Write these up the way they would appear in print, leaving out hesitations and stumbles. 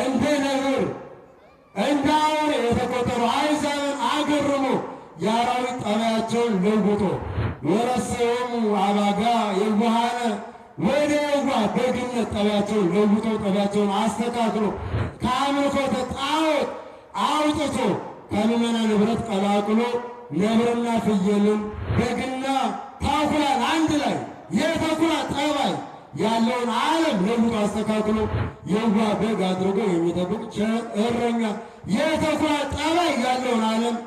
እንደ ነብር እንደ አውሬ የተቆጠሩ አሕዛብን አገርሞ የአራዊት ጠባያቸውን ለውጦ ወረሰዮሙ አባጋ የዋሃነ ወደ የዋህ በግነት ጠባያቸውን ለውጦ ጠባያቸውን አስተካክሎ ከአምልኮተ ጣዖት አውጥቶ ከምዕመናን ኅብረት ቀላቅሎ ነብርና ፍየልን በግና ተኩላን አንድ ላይ የተኩላ ጠባይ ያለውን ዓለም ለውጦ አስተካክሎ የዋህ በግ አድርጎ የሚጠብቅ እረኛ የተኩላ ጠባይ ያለውን ዓለም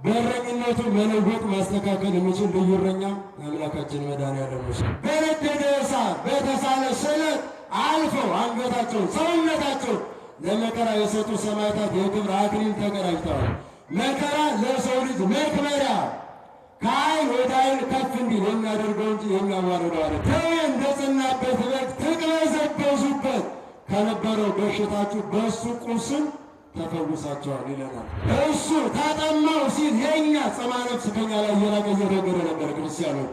በእረኝነቱ መለወጥ ማስተካከል የሚችል ልዩ እረኛ አምላካችን መድኃኒዓለም ነው። በነደደ እሳት በተሳለ ስለት አልፈው አንገታቸውን ሰውነታቸውን ለመከራ የሰጡ ሰማዕታት የክብር አክሊል ተቀዳጅተዋል። መከራ ለሰው ልጅ መክበሪያ ከዓይን ወደ ዓይን ከፍ እንዲል የሚያደርገው እንጂ የሚያዋርደው አይደለም። ደዌ እንደጸናበት በግ ትቅበዘበዙበት ከነበረው በሽታችሁ በእሱ ቁስል ተፈውሳቸዋል ይለናል። እሱ ተጠማው ሲል የእኛ ጽማ ነፍስ ከኛ ላይ እየራቀ እየተወገደ ነበር። ክርስቲያኖች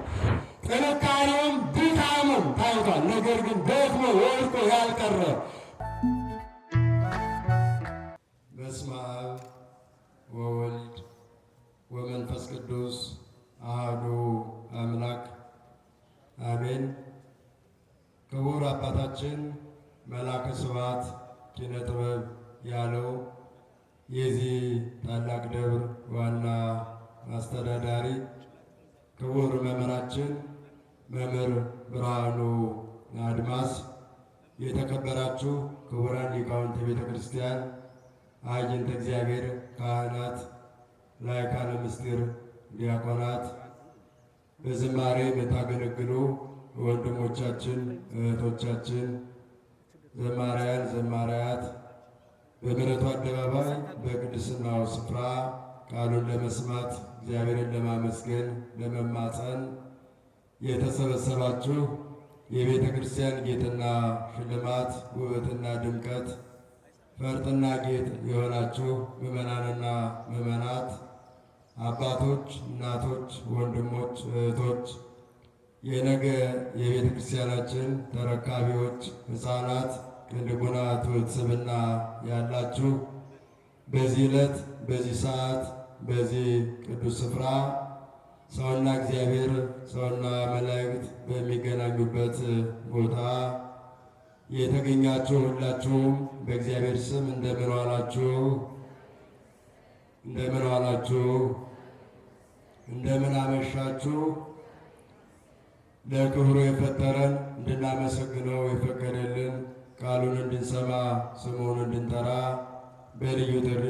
ጥንካሬውም ድካሙም ታይቷል። ነገር ግን ደክሞ ወድቆ ያልቀረ በስመ አብ ወወልድ ወመንፈስ ቅዱስ አሐዱ አምላክ አሜን። ክቡር አባታችን መላከ ስብሐት ኪነ ጥበብ ያለው የዚህ ታላቅ ደብር ዋና አስተዳዳሪ ክቡር መምህራችን መምህር ብርሃኑ አድማስ፣ የተከበራችሁ ክቡራን ሊቃውንተ ቤተ ክርስቲያን፣ አዕይንተ እግዚአብሔር፣ ካህናት፣ ላይካነ ምስጢር፣ ዲያቆናት፣ በዝማሬ የምታገለግሉ ወንድሞቻችን፣ እህቶቻችን፣ ዘማሪያን፣ ዘማሪያት በምሕረቱ አደባባይ በቅድስናው ስፍራ ቃሉን ለመስማት እግዚአብሔርን ለማመስገን ለመማፀን የተሰበሰባችሁ የቤተ ክርስቲያን ጌጥና ሽልማት ውበትና ድምቀት ፈርጥና ጌጥ የሆናችሁ ምዕመናንና ምዕመናት፣ አባቶች፣ እናቶች፣ ወንድሞች፣ እህቶች፣ የነገ የቤተ ክርስቲያናችን ተረካቢዎች፣ ሕፃናት ልቡና ትውስብና ያላችሁ በዚህ ዕለት በዚህ ሰዓት በዚህ ቅዱስ ስፍራ ሰውና እግዚአብሔር ሰውና መላእክት በሚገናኙበት ቦታ የተገኛችሁ ሁላችሁም በእግዚአብሔር ስም እንደምን ዋላችሁ? እንደምን ዋላችሁ? እንደምን አመሻችሁ? ለክብሩ የፈጠረን እንድናመሰግነው የፈቀደልን ቃሉን እንድንሰማ ስሙን እንድንጠራ በልዩ ጥሪ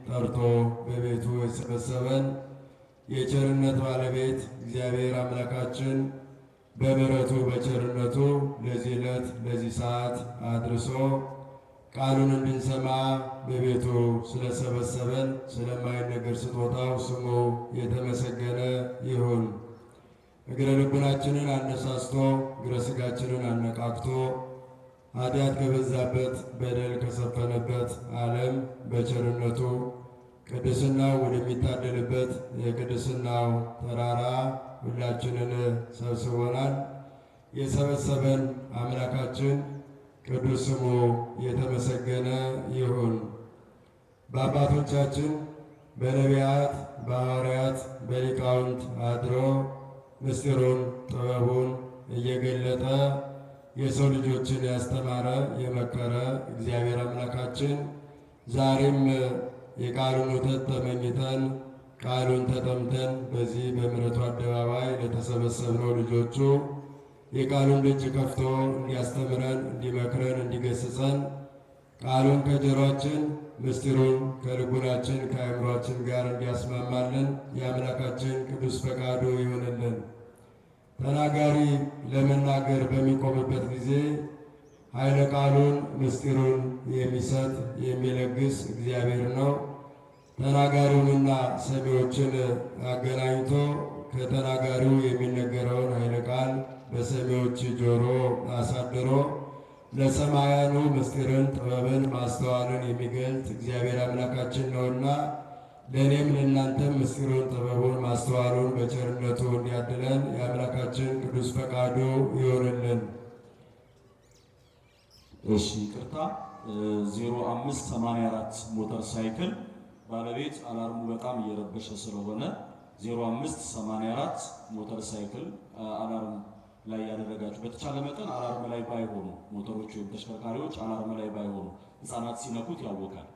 ጠርቶ በቤቱ የሰበሰበን የቸርነት ባለቤት እግዚአብሔር አምላካችን በምሕረቱ በቸርነቱ ለዚህ ዕለት ለዚህ ሰዓት አድርሶ ቃሉን እንድንሰማ በቤቱ ስለሰበሰበን ስለማይነገር ስጦታው ስሙ የተመሰገነ ይሁን። እግረ ልቡናችንን አነሳስቶ እግረ ሥጋችንን አነቃቅቶ ኃጢአት ከበዛበት በደል ከሰፈነበት ዓለም በቸርነቱ ቅድስናው ወደሚታደልበት የቅድስናው ተራራ ሁላችንን ሰብስቦናል። የሰበሰበን አምላካችን ቅዱስ ስሙ የተመሰገነ ይሁን። በአባቶቻችን በነቢያት በሐዋርያት በሊቃውንት አድሮ ምስጢሩን ጥበቡን እየገለጠ የሰው ልጆችን ያስተማረ የመከረ እግዚአብሔር አምላካችን ዛሬም የቃሉን ወተት ተመኝተን ቃሉን ተጠምተን በዚህ በምሕረቱ አደባባይ ለተሰበሰብነው ልጆቹ የቃሉን ደጅ ከፍቶ እንዲያስተምረን፣ እንዲመክረን፣ እንዲገስጸን ቃሉን ከጆሮአችን ምስጢሩን ከልቡናችን ከአእምሯችን ጋር እንዲያስማማልን የአምላካችን ቅዱስ ፈቃዱ ይሆንልን። ተናጋሪ ለመናገር በሚቆምበት ጊዜ ኃይለ ቃሉን ምስጢሩን የሚሰጥ የሚለግስ እግዚአብሔር ነው። ተናጋሪውንና ሰሚዎችን አገናኝቶ ከተናጋሪው የሚነገረውን ኃይለ ቃል በሰሚዎች ጆሮ አሳድሮ ለሰማያኑ ምስጢርን ጥበብን ማስተዋልን የሚገልጥ እግዚአብሔር አምላካችን ነውና ለእኔም ለእናንተም ምስጢሩን ጥበቡን ማስተዋሉን በቸርነቱ እንዲያድለን የአምላካችን ቅዱስ ፈቃዱ ይሆንልን። እሺ ይቅርታ፣ 0584 ሞተር ሳይክል ባለቤት አላርሙ በጣም እየረበሸ ስለሆነ 0584 ሞተር ሳይክል አላርም ላይ ያደረጋችሁ በተቻለ መጠን አላርም ላይ ባይሆኑ ሞተሮች ወይም ተሽከርካሪዎች አላርም ላይ ባይሆኑ ሕፃናት ሲነኩት ያወቃል።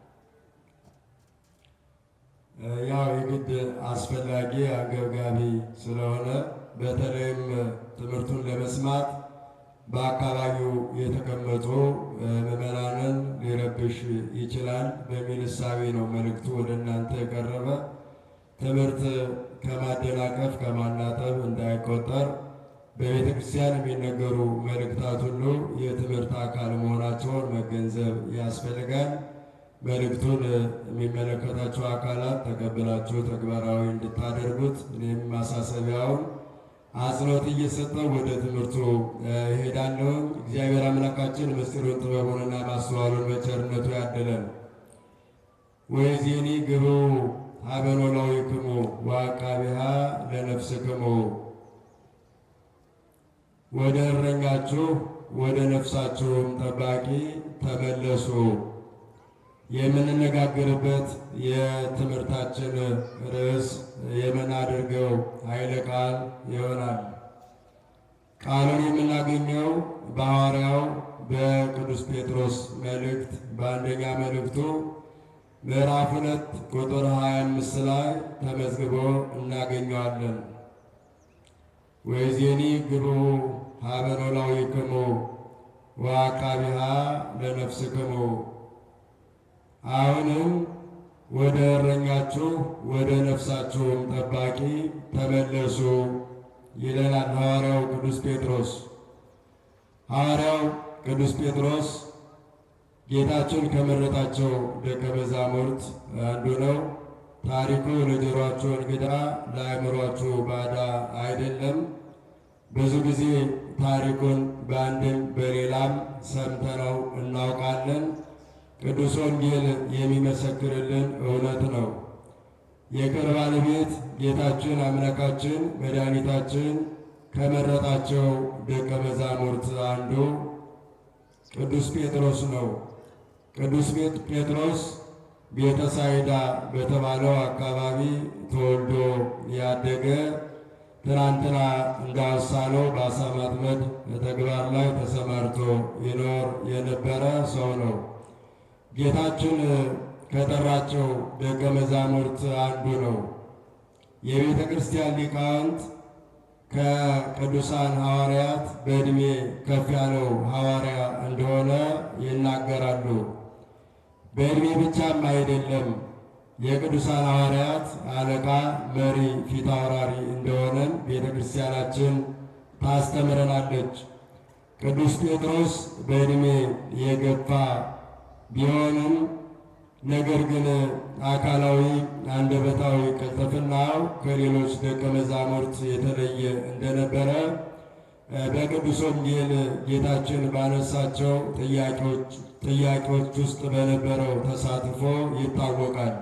ያው የግድ አስፈላጊ አንገብጋቢ ስለሆነ በተለይም ትምህርቱን ለመስማት በአካባቢው የተቀመጡ ምዕመናንን ሊረብሽ ይችላል በሚል እሳቤ ነው መልእክቱ ወደ እናንተ የቀረበ። ትምህርት ከማደናቀፍ ከማናጠብ እንዳይቆጠር በቤተ ክርስቲያን የሚነገሩ መልእክታት ሁሉ የትምህርት አካል መሆናቸውን መገንዘብ ያስፈልጋል። መልእክቱን የሚመለከታቸው አካላት ተቀብላችሁ ተግባራዊ እንድታደርጉት እኔም ማሳሰቢያውን አጽንኦት እየሰጠው ወደ ትምህርቱ እሄዳለሁ። እግዚአብሔር አምላካችን ምስጢሩን ጥበቡንና ማስተዋሉን በቸርነቱ ያደለን። ወይዚኒ ግቡ ሀበ ኖላዊክሙ ወዐቃቢሃ ለነፍስክሙ፣ ወደ እረኛችሁ ወደ ነፍሳችሁም ጠባቂ ተመለሱ። የምንነጋገርበት የትምህርታችን ርዕስ የምናደርገው ኃይለ ቃል ይሆናል። ቃሉን የምናገኘው በሐዋርያው በቅዱስ ጴጥሮስ መልእክት በአንደኛ መልእክቱ ምዕራፍ 2 ቁጥር 25 ላይ ተመዝግቦ እናገኘዋለን። ወይዜኒ ግቡ ሀበ ኖላዊክሙ ወዐቃቢሃ ለነፍስክሙ፣ አሁንም ወደ እረኛችሁ ወደ ነፍሳችሁም ጠባቂ ተመለሱ ይለናል ሐዋርያው ቅዱስ ጴጥሮስ። ሐዋርያው ቅዱስ ጴጥሮስ ጌታችን ከመረጣቸው ደቀ መዛሙርት አንዱ ነው። ታሪኩ ለጆሮአችሁ እንግዳ ለአእምሮአችሁ ባዳ አይደለም። ብዙ ጊዜ ታሪኩን በአንድም በሌላም ሰምተነው እናውቃለን። ቅዱስ ወንጌል የሚመሰክርልን እውነት ነው። የክብር ባለቤት ጌታችን አምላካችን መድኃኒታችን ከመረጣቸው ደቀ መዛሙርት አንዱ ቅዱስ ጴጥሮስ ነው። ቅዱስ ጴጥሮስ ቤተሳይዳ በተባለው አካባቢ ተወልዶ ያደገ፣ ትናንትና እንዳወሳነው በአሳ ማጥመድ ተግባር ላይ ተሰማርቶ ይኖር የነበረ ሰው ነው። ጌታችን ከጠራቸው ደቀ መዛሙርት አንዱ ነው። የቤተ ክርስቲያን ሊቃውንት ከቅዱሳን ሐዋርያት በዕድሜ ከፍ ያለው ሐዋርያ እንደሆነ ይናገራሉ። በዕድሜ ብቻም አይደለም፣ የቅዱሳን ሐዋርያት አለቃ፣ መሪ፣ ፊት አውራሪ እንደሆነም ቤተ ክርስቲያናችን ታስተምረናለች። ቅዱስ ጴጥሮስ በዕድሜ የገፋ ቢሆንም ነገር ግን አካላዊ አንደበታዊ ቅልጥፍናው ከሌሎች ደቀ መዛሙርት የተለየ እንደነበረ በቅዱስ ወንጌል ጌታችን ባነሳቸው ጥያቄዎች ውስጥ በነበረው ተሳትፎ ይታወቃል።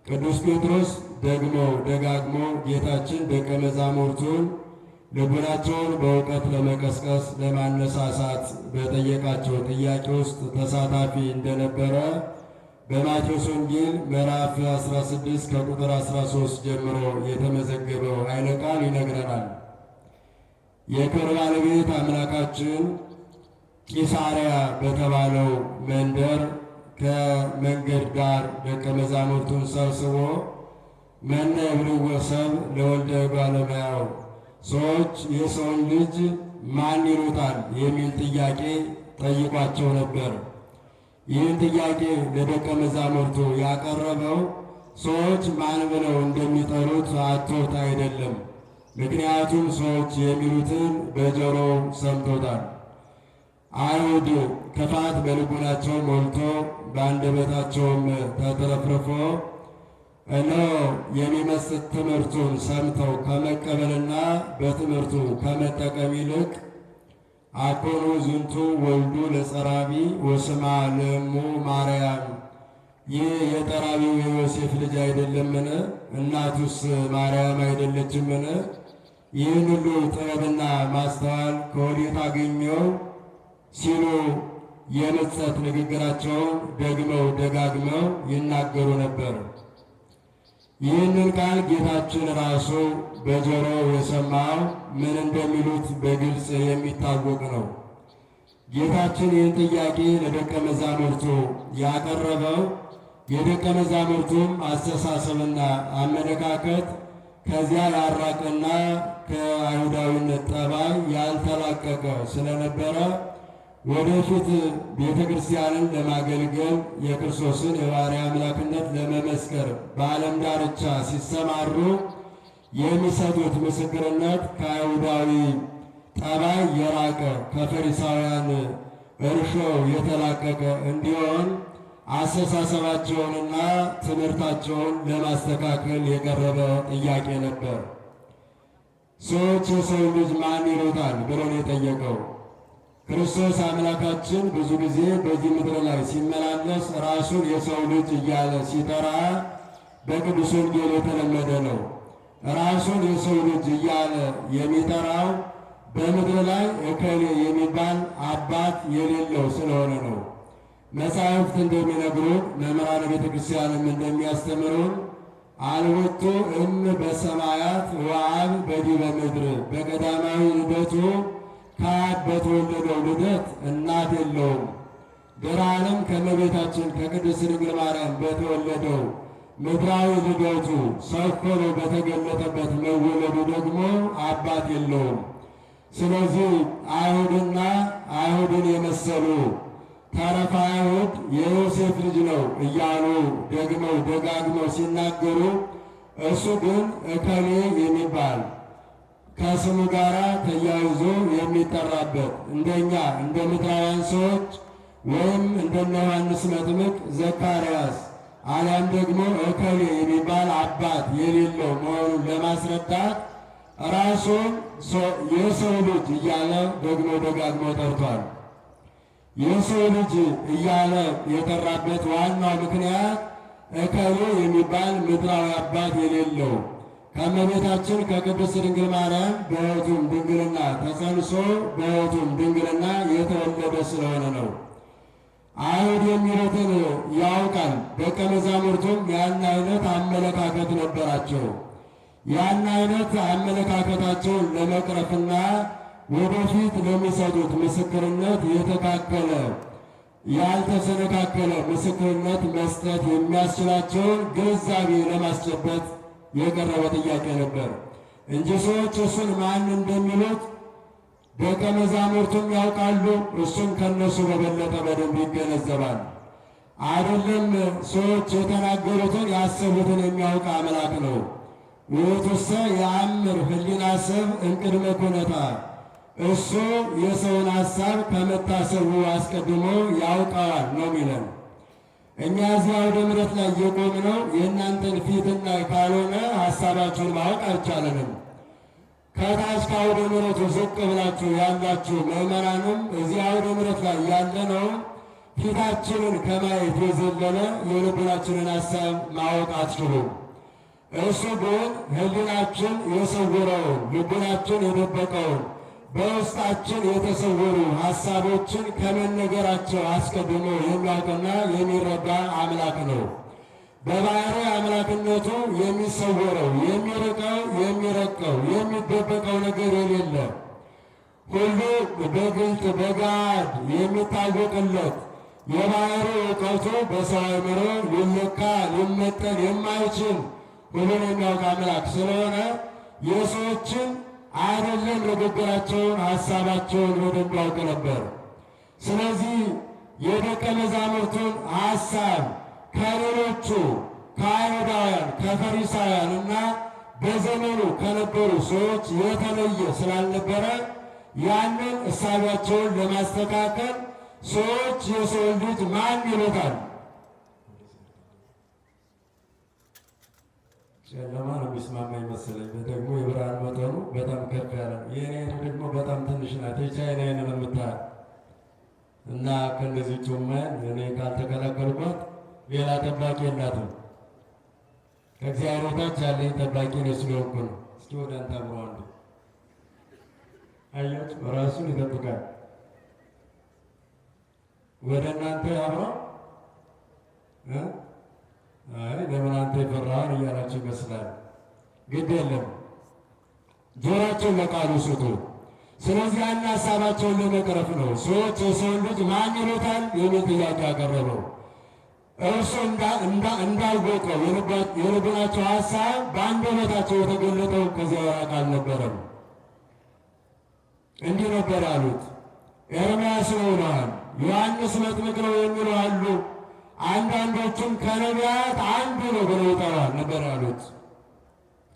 ቅዱስ ጴጥሮስ ደግሞ ደጋግሞ ጌታችን ደቀ መዛሙርቱን ልቡናቸውን በእውቀት ለመቀስቀስ ለማነሳሳት በጠየቃቸው ጥያቄ ውስጥ ተሳታፊ እንደነበረ በማቴዎስ ወንጌል ምዕራፍ 16 ከቁጥር 13 ጀምሮ የተመዘገበው ኃይለ ቃል ይነግረናል። የክብር ባለቤት አምላካችን ቂሳርያ በተባለው መንደር ከመንገድ ዳር ደቀ መዛሙርቱን ሰብስቦ መነ ይብልዎ ሰብእ ለወልደ እጓለ እመሕያው፣ ሰዎች የሰውን ልጅ ማን ይሉታል የሚል ጥያቄ ጠይቋቸው ነበር። ይህን ጥያቄ ለደቀ መዛሙርቱ ያቀረበው ሰዎች ማን ብለው እንደሚጠሩት አጥቶት አይደለም። ምክንያቱም ሰዎች የሚሉትን በጆሮው ሰምቶታል። አይሁድ ክፋት በልቡናቸው ሞልቶ በአንደበታቸውም ተትረፍርፎ እነሆ የሚመስጥ ትምህርቱን ሰምተው ከመቀበልና በትምህርቱ ከመጠቀም ይልቅ አኮኑ ዝንቱ ወልዱ ለጸራቢ ወስማ ለእሙ ማርያም፣ ይህ የጠራቢው የዮሴፍ ልጅ አይደለምን? እናቱስ ማርያም አይደለችምን? ይህን ሁሉ ጥበብና ማስተዋል ከወዴት አገኘው ሲሉ የምጸት ንግግራቸውን ደግመው ደጋግመው ይናገሩ ነበር። ይህንን ቃል ጌታችን ራሱ በጆሮው የሰማው ምን እንደሚሉት በግልጽ የሚታወቅ ነው። ጌታችን ይህን ጥያቄ ለደቀ መዛሙርቱ ያቀረበው የደቀ መዛሙርቱም አስተሳሰብና አመለካከት ከዚያ ያራቀና ከአይሁዳዊነት ጠባይ ያልተላቀቀ ስለነበረ ወደፊት ቤተ ክርስቲያንን ለማገልገል የክርስቶስን የባሕርይ አምላክነት ለመመስከር በዓለም ዳርቻ ሲሰማሩ የሚሰጡት ምስክርነት ከአይሁዳዊ ጠባይ የራቀ ከፈሪሳውያን እርሾ የተላቀቀ እንዲሆን አስተሳሰባቸውንና ትምህርታቸውን ለማስተካከል የቀረበ ጥያቄ ነበር። ሰዎች የሰው ልጅ ማን ይሉታል ብሎ ነው የጠየቀው። ክርስቶስ አምላካችን ብዙ ጊዜ በዚህ ምድር ላይ ሲመላለስ ራሱን የሰው ልጅ እያለ ሲጠራ በቅዱስ ወንጌል የተለመደ ነው። ራሱን የሰው ልጅ እያለ የሚጠራው በምድር ላይ እከሌ የሚባል አባት የሌለው ስለሆነ ነው። መጻሕፍት እንደሚነግሩን መምህራነ ቤተ ክርስቲያንም እንደሚያስተምሩን አልወቱ በሰማያት ወአብ በዲበ ምድር በቀዳማዊ ልደቱ ከአብ በተወለደው ልደት እናት የለውም። ድኅረ ዓለም ከእመቤታችን ከቅድስት ድንግል ማርያም በተወለደው ምድራዊ ልደቱ ሰው ሆኖ በተገለጠበት መወለዱ ደግሞ አባት የለውም። ስለዚህ አይሁድና አይሁድን የመሰሉ ተረፈ አይሁድ የዮሴፍ ልጅ ነው እያሉ ደግመው ደጋግመው ሲናገሩ፣ እሱ ግን እከሌ የሚባል ከስሙ ጋር ተያይዞ የሚጠራበት እንደኛ እንደ ምድራውያን ሰዎች ወይም እንደነ ዮሐንስ መጥምቅ፣ ዘካርያስ አሊያም ደግሞ እከሌ የሚባል አባት የሌለው መሆኑን ለማስረዳት ራሱን የሰው ልጅ እያለ ደግሞ ደጋግሞ ጠርቷል። የሰው ልጅ እያለ የጠራበት ዋናው ምክንያት እከሌ የሚባል ምድራዊ አባት የሌለው ከእመቤታችን ከቅድስት ድንግል ማርያም በሕቱም ድንግልና ተጸንሶ በሕቱም ድንግልና የተወለደ ስለሆነ ነው። አይሁድ የሚሉትን ያውቃል። ደቀ መዛሙርቱም ያን አይነት አመለካከት ነበራቸው። ያን አይነት አመለካከታቸውን ለመቅረፍና ወደፊት ለሚሰጡት ምስክርነት የተካከለ ያልተሰነካከለ ምስክርነት መስጠት የሚያስችላቸውን ግንዛቤ ለማስጨበጥ የቀረበ ጥያቄ ነበር እንጂ ሰዎች እሱን ማን እንደሚሉት ደቀ መዛሙርቱም ያውቃሉ። እሱም ከነሱ በበለጠ በደንብ ይገነዘባል። አይደለም ሰዎች የተናገሩትን ያሰቡትን የሚያውቅ አምላክ ነው። ውእቱሰ የአምር ህሊና ሰብ እምቅድመ ኩነታ፣ እሱ የሰውን ሐሳብ ከመታሰቡ አስቀድሞ ያውቀዋል ነው የሚለን። እኛ እዚህ አውደ ምሕረት ላይ የቆምነው የእናንተን ፊትና ካልሆነ ሐሳባችሁን ማወቅ አልቻለንም። ከታች ከአውደ ምሕረቱ ዝቅ ብላችሁ ያላችሁ ምዕመናንም እዚህ አውደ ምሕረት ላይ ያለነው ፊታችንን ከማየት የዘለለ የልቡናችንን ሐሳብ ማወቅ አትችሉም። እሱ ግን ህሊናችን የሰወረውን ልቡናችን የደበቀውን በውስጣችን የተሰወሩ ሐሳቦችን ከመነገራቸው አስቀድሞ የሚያውቅና የሚረዳ አምላክ ነው። በባሕርይ አምላክነቱ የሚሰወረው የሚርቀው የሚረቀው የሚደበቀው ነገር የሌለ ሁሉ በግልጥ በገሃድ የሚታወቅለት የባሕርይ እውቀቱ በሰው አእምሮ ሊለካ ሊመጠን የማይችል ሁሉን የሚያውቅ አምላክ ስለሆነ የሰዎችን አይደለም ንግግራቸውን ሐሳባቸውን በደንብ ያውቅ ነበር። ስለዚህ የደቀ መዛሙርቱን ሐሳብ ከሌሎቹ ከአይሁዳውያን ከፈሪሳውያን እና በዘመኑ ከነበሩ ሰዎች የተለየ ስላልነበረ ያንን እሳቢያቸውን ለማስተካከል ሰዎች የሰው ልጅ ማን ይሉታል? ጨለማ ነው የሚስማማኝ መሰለኝ። ደግሞ የብርሃን መጠኑ በጣም ከፍ ያለ ነው። የኔ ደግሞ በጣም ትንሽ ናት። የቻይናዬን ነው የምታያት እና ከነዚህ ጩመን እኔ ካልተከላከልኳት ሌላ ጠባቂ የላትም። ከእግዚአብሔር በታች ያለኝ ጠባቂ ነው ስለሆንኩ ነው። እስኪ ወደ አንተ አብሮ አንዱ አያችሁ፣ ራሱን ይጠብቃል። ወደ እናንተ ያብራው? አይ ለምን አንተ የፈራህን እያላችሁ ይመስላል። ግድ የለም ጆሮአቸውን ለቃሉ ስጡ። ስለዚህ ያን ሀሳባቸውን ለመቅረፍ ነው ሰዎች የሰውን ልጅ ማን ይሉታል የሚል ጥያቄ ያቀረበው። እርሱ እንዳወቀው የልቡናቸው ሀሳብ በአንደበታቸው የተገለጠው ከዚያ የራቀ አልነበረም። እንዲህ ነበር ያሉት። ኤርምያስ ነው ብለዋል፣ ዮሐንስ መጥምቅ ነው የሚሉ አሉ፣ አንዳንዶቹም ከነቢያት አንዱ ነው ብለው ይጠራል ነበር ያሉት።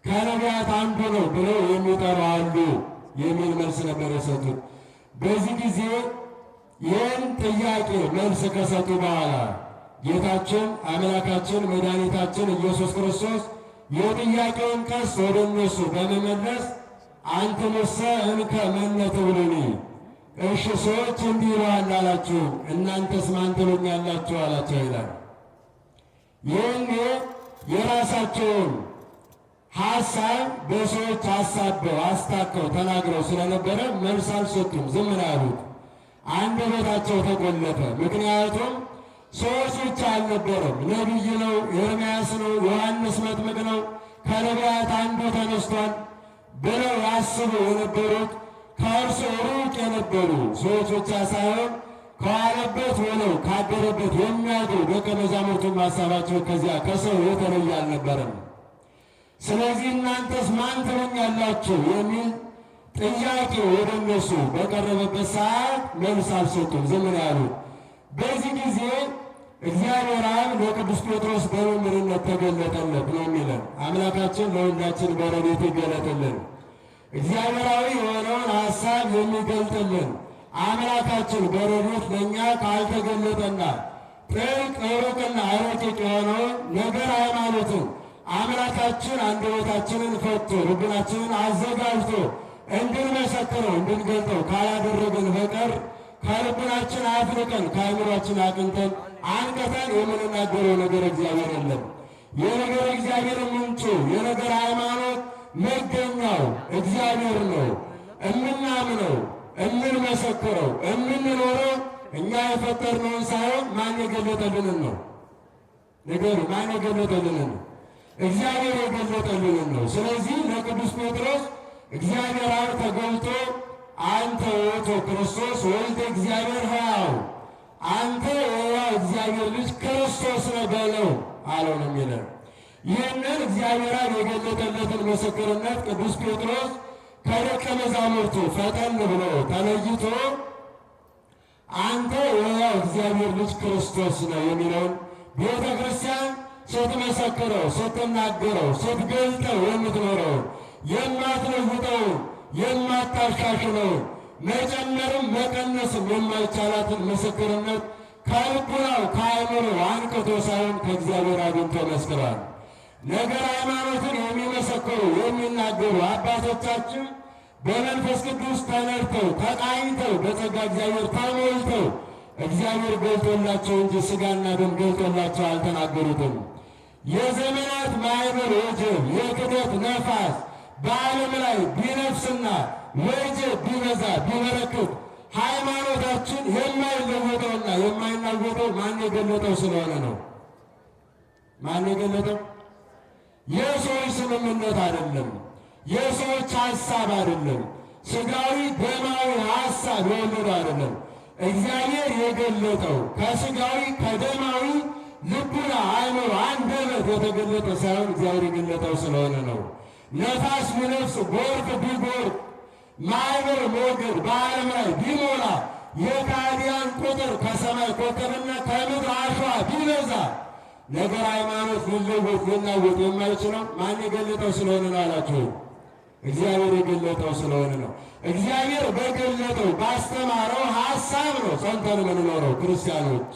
ከነቢያት አንዱ ነው ብለው የሚጠሩ አሉ የሚል መልስ ነበር የሰጡት። በዚህ ጊዜ ይህን ጥያቄ መልስ ከሰጡ በኋላ ጌታችን አምላካችን መድኃኒታችን ኢየሱስ ክርስቶስ የጥያቄውን ቀስ ወደ እነሱ በመመለስ አንትሙሰ እንከ መነ ትብሉኒ፣ እሺ ሰዎች እንዲህ ይለዋል አላችሁ፣ እናንተስ ማን ትሉኛላችሁ አላቸው ይላል። ይህኔ የራሳቸውን ሀሳብ በሰዎች አሳበው አስታከው ተናግረው ስለነበረ መልስ አልሰጡም፣ ዝም ነው ያሉት። አንደበታቸው ተቆለፈ። ምክንያቱም ሰዎች ብቻ አልነበረም። ነቢይ ነው፣ ኤርምያስ ነው፣ ዮሐንስ መጥምቅ ነው፣ ከነቢያት አንዱ ተነስቷል ብለው ያስቡ የነበሩት ከእርሱ ሩቅ የነበሩ ሰዎች ብቻ ሳይሆን ከዋለበት ሆነው ካደረበት የሚያድሩ ደቀ መዛሙርቱን ሀሳባቸው ከዚያ ከሰው የተለየ አልነበረም። ስለዚህ እናንተስ ማን ትሉኛላችሁ የሚል ጥያቄ ወደ እነሱ በቀረበበት ሰዓት መልስ አልሰጡም፣ ዝም ነው ያሉት። በዚህ ጊዜ እግዚአብሔር አብ ለቅዱስ ጴጥሮስ በመምህርነት ተገለጠለት ነው የሚለን። አምላካችን ለሁላችን በረድኤቱ ይገለጥልን። እግዚአብሔራዊ የሆነውን ሀሳብ የሚገልጥልን አምላካችን በረድኤት ለእኛ ካልተገለጠና ጥልቅ ሩቅና ረቂቅ የሆነውን ነገር ሃይማኖትን አምላካችን አንደበታችንን ፈቶ ልቡናችንን አዘጋጅቶ እንድንመሰክረው እንድንገልጠው ካላደረግን በቀር ከልቡናችን አፍልቀን ከአእምሯችን አቅንተን አንቀተን የምንናገረው ነገር እግዚአብሔር የለም። የነገር እግዚአብሔር ምንጩ የነገር ሃይማኖት መገኛው እግዚአብሔር ነው። እምናምነው እምንመሰክረው እምንኖረው እኛ የፈጠርነውን ሳይሆን ማን የገለጠልንን ነው። ነገሩ ማን የገለጠልንን ነው? እግዚአብሔር የገለጠልንን ነው። ስለዚህ ለቅዱስ ጴጥሮስ እግዚአብሔር አብ ተገልጦ አንተ ውእቱ ክርስቶስ ወልደ እግዚአብሔር ሕያው፣ አንተ የሕያው እግዚአብሔር ልጅ ክርስቶስ ነህ በለው አለው ነው የሚለን። ይህንን እግዚአብሔር አብ የገለጠለትን ምስክርነት ቅዱስ ጴጥሮስ ከደቀ መዛሙርቱ ፈጠን ብሎ ተለይቶ አንተ የሕያው እግዚአብሔር ልጅ ክርስቶስ ነህ የሚለውን ቤተ ክርስቲያን ስትመሰክረው፣ ስትናገረው፣ ስትገልጠው የምትኖረውን የማትለውጠውን የማታሻሽለውን መጨመርም መቀነስም የማይቻላትን ምስክርነት ከልቡናው ከአእምሮው አንቅቶ ሳይሆን ከእግዚአብሔር አግኝቶ መስክሯል። ነገር ሃይማኖትን የሚመሰክሩ የሚናገሩ አባቶቻችን በመንፈስ ቅዱስ ተነድተው ተቃኝተው በጸጋ እግዚአብሔር ተሞልተው እግዚአብሔር ገልጦላቸው እንጂ ሥጋና ደም ገልጦላቸው አልተናገሩትም። የዘመናት ማዕበል ወጀብ የክደት ነፋስ በዓለም ላይ ቢነፍስና ወጀብ ቢበዛ ቢበረክት ሃይማኖታችን የማይለወጠውና የማይናወጠው ማን የገለጠው ስለሆነ ነው። ማን የገለጠው? የሰዎች ስምምነት አይደለም፣ የሰዎች ሀሳብ አይደለም፣ ሥጋዊ ደማዊ ሀሳብ የወለደው አይደለም። እግዚአብሔር የገለጠው ከሥጋዊ ከደማዊ ልቡና አእምሮ አንደበት የተገለጠ ሳይሆን እግዚአብሔር የገለጠው ስለሆነ ነው። ነፋስ ቢነፍስ ጎርፍ ቢጎርፍ ማዕበል ሞገድ በዓለም ላይ ቢሞላ የካህዲያን ቁጥር ከሰማይ ኮከብና ከምድር አሸዋ ቢበዛ ነገር ሃይማኖት ሊለወጥ ሊናወጥ የማይችለው ማን የገለጠው ስለሆነ ነው አላችሁ? እግዚአብሔር የገለጠው ስለሆነ ነው። እግዚአብሔር በገለጠው ባስተማረው ሀሳብ ነው ጸንተን የምንኖረው ክርስቲያኖች።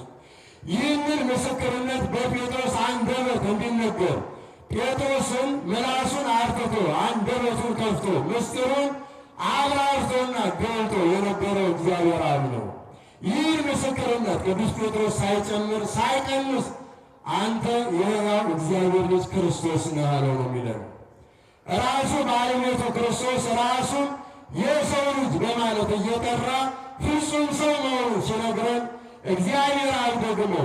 ይህንን ምስክርነት በጴጥሮስ አንደበት እንዲነገር ጴጥሮስን ምላሱን አርትቶ አንደበቱን ከፍቶ ምስጢሩን አብራርቶና ገልጦ የነበረው እግዚአብሔር አብ ነው። ይህን ምስክርነት ቅዱስ ጴጥሮስ ሳይጨምር ሳይቀንስ አንተ የሕያው እግዚአብሔር ልጅ ክርስቶስ ነህ አለው ነው የሚለን። ራሱ ባለቤቱ ክርስቶስ ራሱ የሰው ልጅ በማለት እየጠራ ፍጹም ሰው መሆኑን ሲነግረን እግዚአብሔር አብ ደግሞ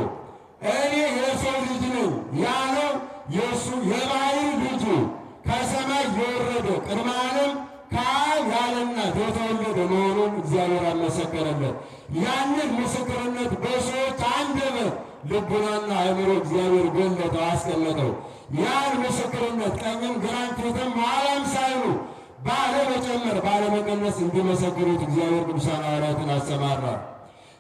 እኔ የሰው ልጅ ነኝ ያለው የእሱ የባሕርይ ልጁ ከሰማይ የወረደ ቅድመ ዓለም ከአብ ያለ እናት የተወለደ መሆኑን እግዚአብሔር አመሰከረለት። ያንን ምስክርነት በሰዎች አንደበት ልቡናና አእምሮ እግዚአብሔር ገለጠው፣ አስቀመጠው። ያን ምስክርነት ቀኝም ግራም ፊትም ኋላም ሳይሉ ባለመጨመር ባለመቀነስ እንዲመሰክሩት እግዚአብሔር ቅዱሳን ሐዋርያትን አሰማራ።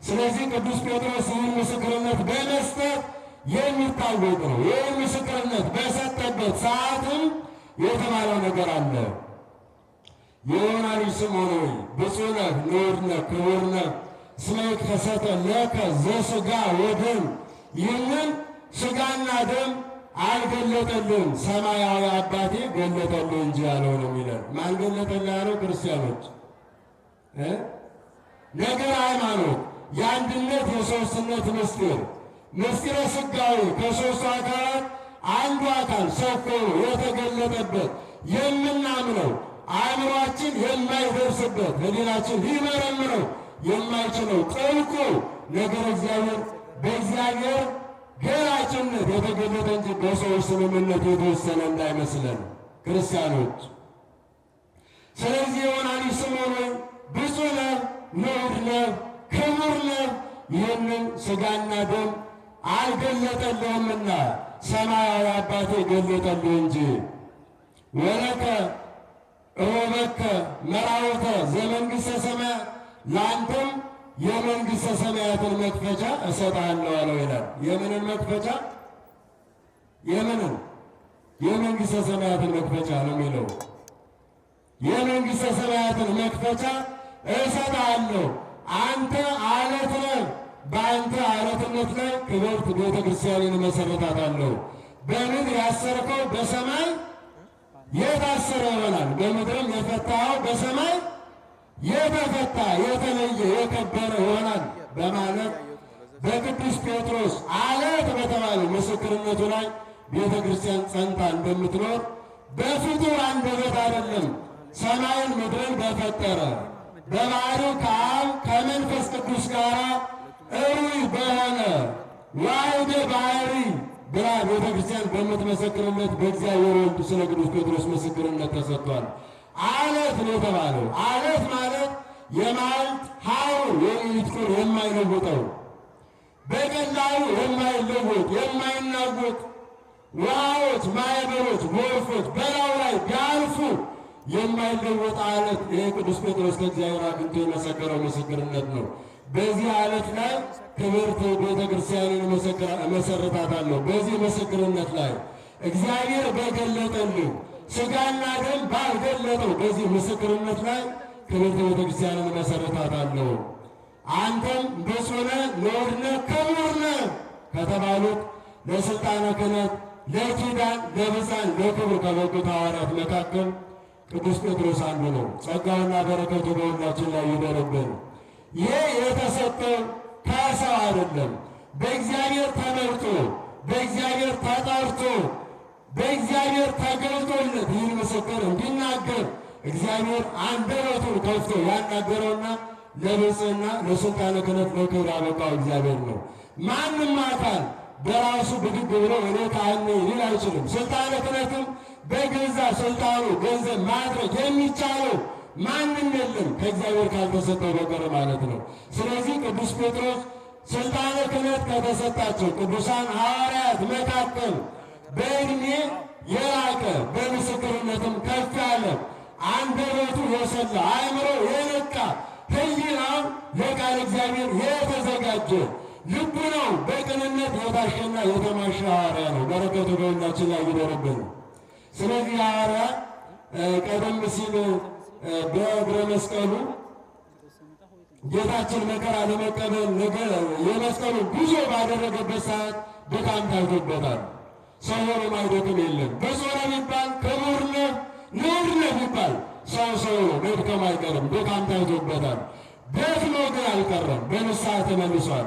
ስለዚህ ቅዱስ ጴጥሮስ ይህን ምስክርነት በመስጠት የሚታወቅ ነው። ይህን ምስክርነት በሰጠበት ሰዓትም የተባለው ነገር አለ። የዮና ልጅ ስምዖን ሆይ ብፁዕ ነህ፣ ንዑድ ነህ፣ ክቡር ነህ፣ እስመ ይትከሰተ ለከ ዘሥጋ ወደም። ይህንን ሥጋና ደም አልገለጠልህም ሰማያዊ አባቴ ገለጠልህ እንጂ ያለው ነው የሚለን። ማን ገለጠልህ ያለው? ክርስቲያኖች ነገር ሃይማኖት የአንድነት የሦስትነት ምስጢር ምስጢረ ሥጋዌ ከሦስቱ አካላት አንዱ አካል ሰው ሆኖ የተገለጠበት የምናምነው አእምሯችን የማይደርስበት ሕሊናችን ሊመረምረው የማይችለው ጥልቁ ነገር እግዚአብሔር በእግዚአብሔር ገላጭነት የተገለጠ እንጂ በሰዎች ስምምነት የተወሰነ እንዳይመስለን ክርስቲያኖች። ስለዚህ የዮና ልጅ ስምዖን ሆይ ብፁዕ ነህ፣ ንዑድ ነህ፣ ክቡር ነህ፣ ይህንን ሥጋና ደም አልገለጠልህምና ሰማያዊ አባቴ ገለጠልህ እንጂ። ወለከ እሆበከ መራወተ ዘመንግሥተ ሰማያት፣ ለአንተም የመንግሥተ ሰማያትን መክፈቻ እሰጥሃለሁ አለው ይላል። የምንን መክፈቻ? የምንን? የመንግሥተ ሰማያትን መክፈቻ ነው የሚለው። የመንግሥተ ሰማያትን መክፈቻ እሰጥሃለሁ። አንተ አለት ነህ፣ በአንተ አለትነት ላይ ክብርት ቤተ ክርስቲያንን እመሠርታታለሁ። በምድር ያሰርከው በሰማይ የታሰረ ይሆናል፣ በምድርም የፈታኸው በሰማይ የተፈታ የተለየ የከበረ ይሆናል በማለት በቅዱስ ጴጥሮስ አለት በተባለ ምስክርነቱ ላይ ቤተ ክርስቲያን ጸንታ እንደምትኖር በፍጡር አንደበት አይደለም፣ ሰማይን ምድርን በፈጠረ በባሕርዩ ከአብ ከመንፈስ ቅዱስ ጋር እሩይ በሆነ ዋሕደ ባሕርይ ብላ ቤተ ክርስቲያን በምትመሰክርለት በእግዚአብሔር ወልድ ስለ ቅዱስ ጴጥሮስ ምስክርነት ተሰጥቷል። አለት ነው የተባለው። አለት ማለት የመዓልት ሐሩር የሌሊት ቁር የማይለውጠው በቀላሉ የማይለወጥ የማይናወጥ ውሃዎች፣ ማዕበሎች፣ ጎርፎች በላዩ ላይ ቢያልፉ የማይለወጥ አለት ይሄ ቅዱስ ጴጥሮስ ከእግዚአብሔር አግኝቶ የመሰከረው ምስክርነት ነው። በዚህ አለት ላይ ክብርት ቤተ ክርስቲያንን እመሠርታታለሁ። በዚህ ምስክርነት ላይ እግዚአብሔር በገለጠልህ ሥጋና ደም ባልገለጠው በዚህ ምስክርነት ላይ ክብርት ቤተ ክርስቲያንን እመሠርታታለሁ። አንተም ብፁዕ ነህ፣ ንዑድ ነህ፣ ክቡር ነህ ከተባሉት ለሥልጣነ ክህነት፣ ለኪዳን፣ ለብፃን፣ ለክብር ከበቁት ሐዋርያት መካከል ቅዱስ ጴጥሮስ አንዱ ነው። ጸጋውና በረከቱ በሁላችን ላይ ይደርብን። ይህ የተሰጠው ከሰው አይደለም። በእግዚአብሔር ተመርጦ በእግዚአብሔር ተጠርቶ በእግዚአብሔር ተገልጦለት ይህን ምስክር እንዲናገር እግዚአብሔር አንደበቱን ከፍቶ ያናገረውና ለብፅዕና ለሥልጣነ ክህነት ለክብር ያበቃው እግዚአብሔር ነው። ማንም አካል በራሱ ብድግ ብሎ እኔ ካህን ነኝ ሊል አይችልም። ሥልጣነ ክህነትም በገዛ ሥልጣኑ ገንዘብ ማድረግ የሚቻለው ማንም የለም ከእግዚአብሔር ካልተሰጠው በቀር ማለት ነው። ስለዚህ ቅዱስ ጴጥሮስ ሥልጣነ ክህነት ከተሰጣቸው ቅዱሳን ሐዋርያት መካከል በዕድሜ የላቀ በምስክርነትም ከፍ ያለ አንደበቱ የሰላ አእምሮ የነቃ ሕሊናው ለቃል እግዚአብሔር የተዘጋጀ ልቡናው በቅንነት የታሸና የተማሸ ሐዋርያ ነው። በረከቱ በሁላችን ላይ ይደርብን። ስለዚህ ሐዋርያ ቀደም ሲል በእግረ መስቀሉ ጌታችን መከራ ለመቀበል የመስቀሉ ጉዞ ባደረገበት ሰዓት ድካም ታይቶበታል። ሰው ሆኖ ማይደክም የለም። ብፁዕ ነህ ቢባል፣ ክቡር ነህ፣ ንዑድ ነህ ቢባል ሰው ነው፣ መድከም አይቀርም። ድካም ታይቶበታል። ደክሞ ግን አልቀረም፣ በንስሐ ተመልሷል።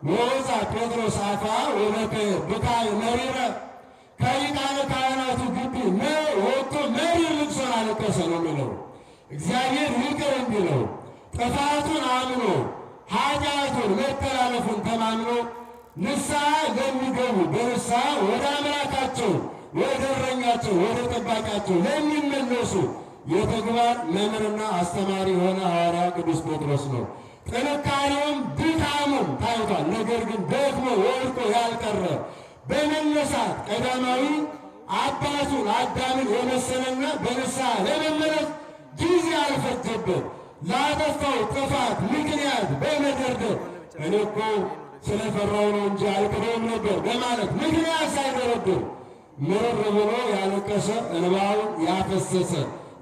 ወወፃ ጴጥሮስ አፋ ወበከየ ብካየ መሪረ፣ ከሊቃነ ካህናቱ ግቢ ወጥቶ መሪር ልቅሶን አለቀሰ ነው የሚለው። እግዚአብሔር ይቅር እንዲለው ጥፋቱን አምኖ ኃጢአቱን መተላለፉን ተማምኖ ንስሐ ለሚገቡ በንስሐ ወደ አምላካቸው ወደ እረኛቸው ወደ ጠባቂያቸው ለሚመለሱ የተግባር መምህርና አስተማሪ የሆነ ሐዋርያ ቅዱስ ጴጥሮስ ነው። ጥንካሬውም ድካሙም ታይቷል። ነገር ግን ደግሞ ወድቆ ያልቀረ በመነሳት ቀዳማዊ አባቱን አዳምን የመሰለና በንስሐ ለመመለስ ጊዜ አልፈጀበት ላጠፋው ጥፋት ምክንያት በመደርደር እኔ እኮ ስለፈራው ነው እንጂ አልክደውም ነበር በማለት ምክንያት ሳይደረድር ምርር ብሎ ያለቀሰ እንባውን ያፈሰሰ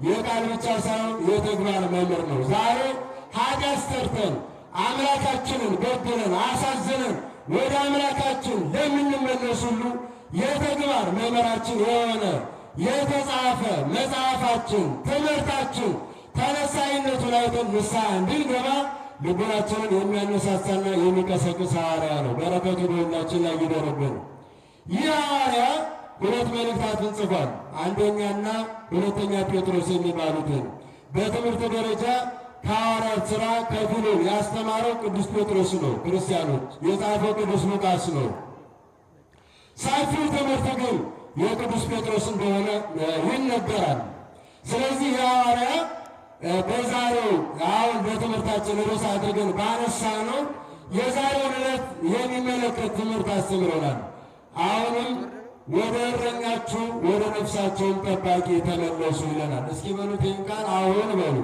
የቃል ብቻ ሳይሆን የተግባር መምህር ነው። ዛሬ ኃጢአት ሰርተን አምላካችንን በድለን አሳዝነን ወደ አምላካችን ለምንመለስ ሁሉ የተግባር መምህራችን የሆነ የተጻፈ መጽሐፋችን ትምህርታችን ተነሳይነቱን አይተን ንስሐ እንድንገባ ልቡናችንን የሚያነሳሳና የሚቀሰቅስ ሐዋርያ ነው። በረከቱ በሁላችን ላይ ይደርብን። ይህ ሐዋርያ ሁለት መልእክታትን ጽፏል። አንደኛና ሁለተኛ ጴጥሮስ የሚባሉትን በትምህርት ደረጃ ከሐዋርያት ሥራ ከፊሉን ያስተማረው ቅዱስ ጴጥሮስ ነው። ክርስቲያኖች የጻፈው ቅዱስ ሉቃስ ነው። ሰፊው ትምህርት ግን የቅዱስ ጴጥሮስ እንደሆነ ይነገራል። ስለዚህ የሐዋርያ በዛሬው አሁን በትምህርታችን ርዕስ አድርገን ባነሳ ነው የዛሬውን ዕለት የሚመለከት ትምህርት አስተምሮናል። አሁንም ወደ እረኛችሁ ወደ ነፍሳቸውን ጠባቂ ተመለሱ ይለናል። እስኪ በሉት ይህን ቃል አሁን በሉ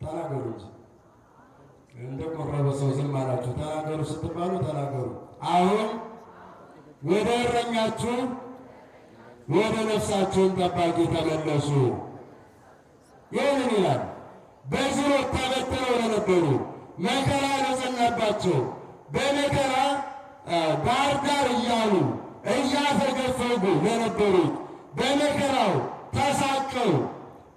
ተናገሩ። እንደ ቆረበ ሰው ዝም አላችሁ። ተናገሩ ስትባሉ ተናገሩ። አሁን ወደ እረኛችሁ ወደ ነፍሳቸውን ጠባቂ ተመለሱ። ይህንን ይላል። በዝሮት ተበትነው ለነበሩ መከራ ለጸናባቸው በመከራ ዳር ዳር እያሉ እያፈገፈጉ ለነበሩት በመከራው ተሳቀው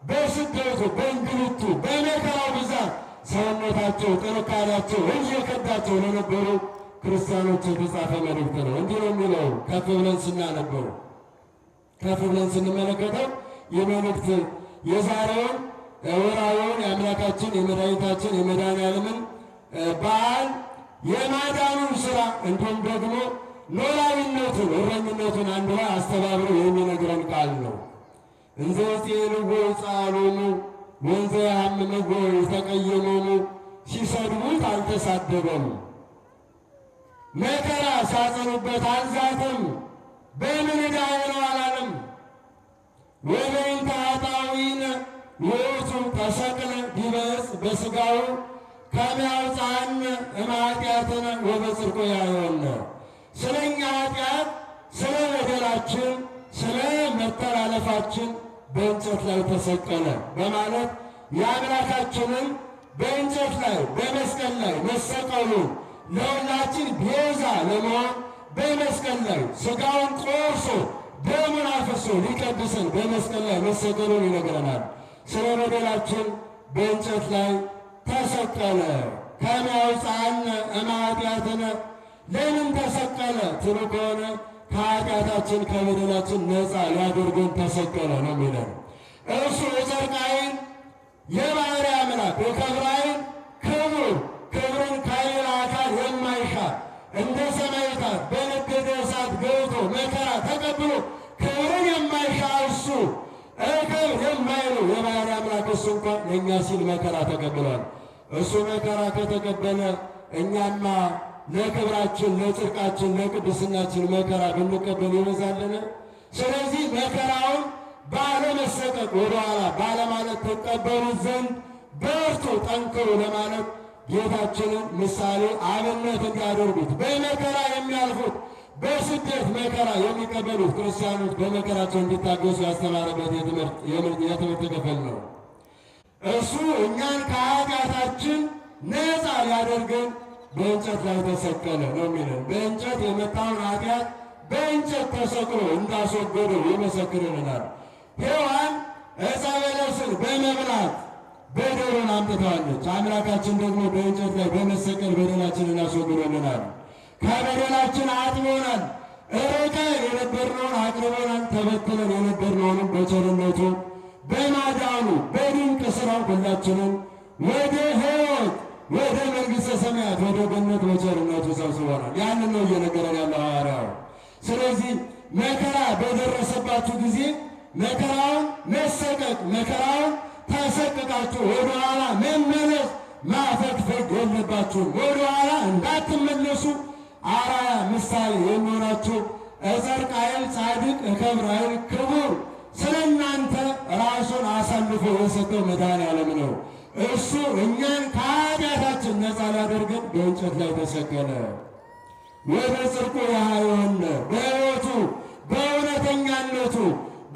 በስደቱ በእንግልቱ በመከራው ብዛት ሰውነታቸው ጥንካሬያቸው እየከዳቸው ለነበሩ ክርስቲያኖች የተጻፈ መልእክት ነው። እንዲህ ነው የሚለው ከፍ ብለን ስናነበው ከፍ ብለን ስንመለከተው የመልእክት የዛሬውን ወርኃዊውን የአምላካችን የመድኃኒታችን የመድኃኔዓለምን በዓል የማዳኑን ሥራ እንዲሁም ደግሞ ኖላዊነቱን እረኝነቱን አንድ ላይ አስተባብሮ የሚነግረን ቃል ነው። እንዘ ይጼልዎ ይጻሎሙ ወንዘ ያሐምምዎ ይተቀየሞሙ። ሲሰድቡት አልተሳደበም፣ መከራ ሲያጸኑበት አልዛተም፣ በምን ዕዳዬ ነው አላለም። ወበእንተ ኃጣውኢነ ውእቱ ተሰቅለ ዲበ ዕፅ በሥጋው ከመ ያውፅአነ እምኃጢአትነ ወበጽድቁ ያሕየነ። ስለ እኛ ኃጢአት ስለ በደላችን ስለ መተላለፋችን በእንጨት ላይ ተሰቀለ በማለት የአምላካችንን በእንጨት ላይ በመስቀል ላይ መሰቀሉን ለሁላችን ቤዛ ለመሆን በመስቀል ላይ ሥጋውን ቆርሶ ደሙን አፍሶ ሊቀድሰን በመስቀል ላይ መሰቀሉን ይነግረናል። ስለ በደላችን በእንጨት ላይ ተሰቀለ። ከመ ያውፅአነ እምኃጢአትነ። ለምን ተሰቀለ ትሉ ከሆነ ከኃጢአታችን ከበደላችን ነፃ ሊያደርገን ተሰቀለ ነው የሚለን። እርሱ የጨርቃይን የባሕርይ አምላክ የከብራይን ክብርን ከሌላ አካል የማይሻ እንደ ሰማዕታት በነደደ እሳት ገብቶ መከራ ተቀብሎ ክብርን የማይሻ እሱ ክብር የማይለው የባሕርይ አምላክ እሱ እንኳን ለእኛ ሲል መከራ ተቀብሏል። እሱ መከራ ከተቀበለ እኛማ ለክብራችን ለጽድቃችን ለቅድስናችን መከራ ብንቀበል ይበዛልን? ስለዚህ መከራውን ባለመሰቀቅ ወደኋላ ባለማለት ተቀበሉት ዘንድ በርቱ፣ ጠንክሩ ለማለት ጌታችንን ምሳሌ አብነት እንዲያደርጉት በመከራ የሚያልፉት በስደት መከራ የሚቀበሉት ክርስቲያኖች በመከራቸው እንዲታገሱ ያስተማረበት የትምህርት ክፍል ነው። እሱ እኛን ከኃጢአታችን ነፃ ሊያደርገን በእንጨት ላይ ተሰቀለ ነው የሚለን። በእንጨት የመጣውን ኃጢአት በእንጨት ተሰቅሎ እንዳስወገደው ይመሰክርልናል። ሔዋን ዕፀ በለስን በመብላት በደሉን አምጥተዋለች። አምላካችን ደግሞ በእንጨት ላይ በመሰቀል በደላችንን አስወግዶልናል። ከበደላችን አጥቦናል። ርቀን የነበርነውን አቅርቦናል። ተበትለን የነበርነውንም በቸርነቱ በማዳኑ በድንቅ ሥራው ሁላችንን ወደ ሕይወት ወደ መንግሥተ ሰማያት ወደ ገነት በቸርነቱ ሰብስቦናል። ያንን ነው እየነገረን ያለው ሐዋርያው። ስለዚህ መከራ በደረሰባችሁ ጊዜ መከራውን መሰቀቅ፣ መከራውን ተሰቅቃችሁ ወደኋላ መመለስ ማፈግፈግ የለባችሁም። ወደኋላ እንዳትመለሱ አራያ ምሳሌ የሚሆናችሁ እጸድቃኤል ጻድቅ እከብራኤል ክቡር ስለ እናንተ ራሱን አሳልፎ የሰጠው መድኃኔዓለም ነው። እሱ እኛን ከኃጢአታችን ነፃ ላደርገን በእንጨት ላይ ተሰቀለ። ወደ ጽድቁ ያህየወነ በሕይወቱ በእውነተኛነቱ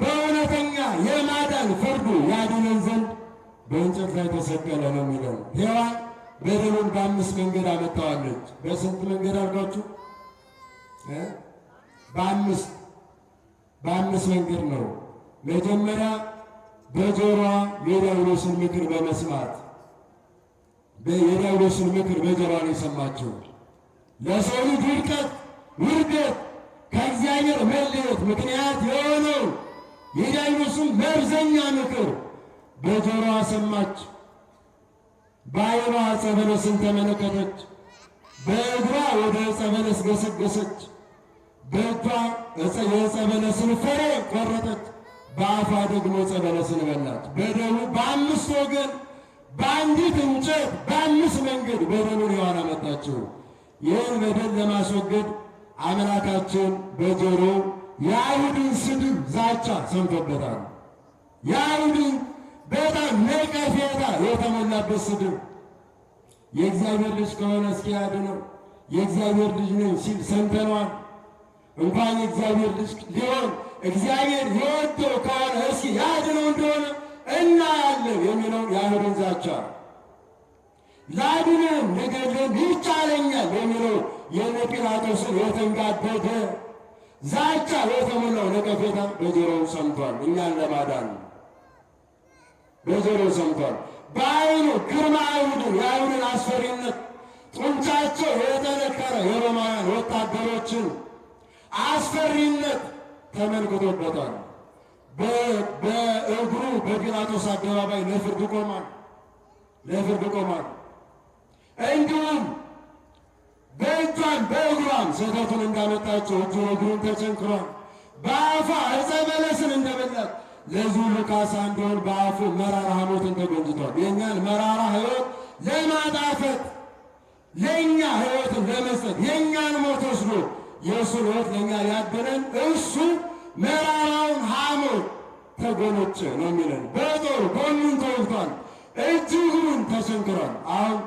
በእውነተኛ የማዳን ፍርዱ ያድነን ዘንድ በእንጨት ላይ ተሰቀለ ነው የሚለው። ሔዋን በደሉን በ5 መንገድ አመጣዋለች። በስንት መንገድ አድርጋችሁ? በ5 መንገድ ነው። መጀመሪያ በጆሮዋ የዲያብሎስን ምክር በመስማት የዲያብሎስን ምክር በጆሮዋ ነው የሰማችው። ለሰው ልጅ ውድቀት ከእግዚአብሔር መለየት ምክንያት የሆነው የዲያብሎስን መርዘኛ ምክር በጆሮዋ ሰማች። በዓይኗ ዕፀ በለስን ተመለከተች። በእግሯ ወደ ዕፀ በለስ ገሰገሰች። በእጇ የዕፀ በለስን ፍሬ ቆረጠች። በአፏ ደግሞ ዕፀ በለስን በላች። በደሉ በ5 ወገን በአንዲት እንጨት በ5 መንገድ በደሉን ሔዋን አመጣችው። ይህን በደል ለማስወገድ አምላካችን በጆሮ የአይሁድን ስድብ ዛቻ ሰምቶበታል። የአይሁድን በጣም ነቀፌታ የተሞላበት ስድብ የእግዚአብሔር ልጅ ከሆነ እስኪ ያድነው፣ የእግዚአብሔር ልጅ ነኝ ሲል ሰምተነዋል። እንኳን የእግዚአብሔር ልጅ ሊሆን እግዚአብሔር የወደው ከሆነ እስኪ ያድነው እንደሆነ እናያለን የሚለው የአይሁድን ዛቻ፣ ላድንም ልገድልም ይቻለኛል የሚለው የጲላጦስን የተንጋደደ ዛቻ የተሞላው ነቀፌታ በጆሮው ሰምቷል። እኛን ለማዳን በጆሮው ሰምቷል። በዓይኑ ግርማ አይሁድን የአይሁድን አስፈሪነት ጡንቻቸው የጠነከረ የሮማውያን ወታደሮችን አስፈሪነት ተመልክቶበታል። በእግሩ በጲላጦስ አደባባይ ለፍርድ ቆሟል። እንዲሁም በእጇን በእግሯም ስህተቱን እንዳመጣቸው እጁን እግሩን ተቸንክሯል። በአፏ ዕፀ በለስን እንደበላት ለዚህ ሁሉ ካሳ እንዲሆን በአፉ መራራ ሐሞትን ተጎንጭቷል። የእኛን መራራ ሕይወት ለማጣፈጥ ለእኛ ሕይወትን ለመስጠት የእኛን ሞት ወስዶ የእሱን ሕይወት ለእኛ ሊያድነን እሱ መራራውን ሐሞት ተጎነጨ ነው የሚለን። በጦር ጎኑን ተወግቷል፣ እጅ እግሩን ተቸንክሯል። አሁን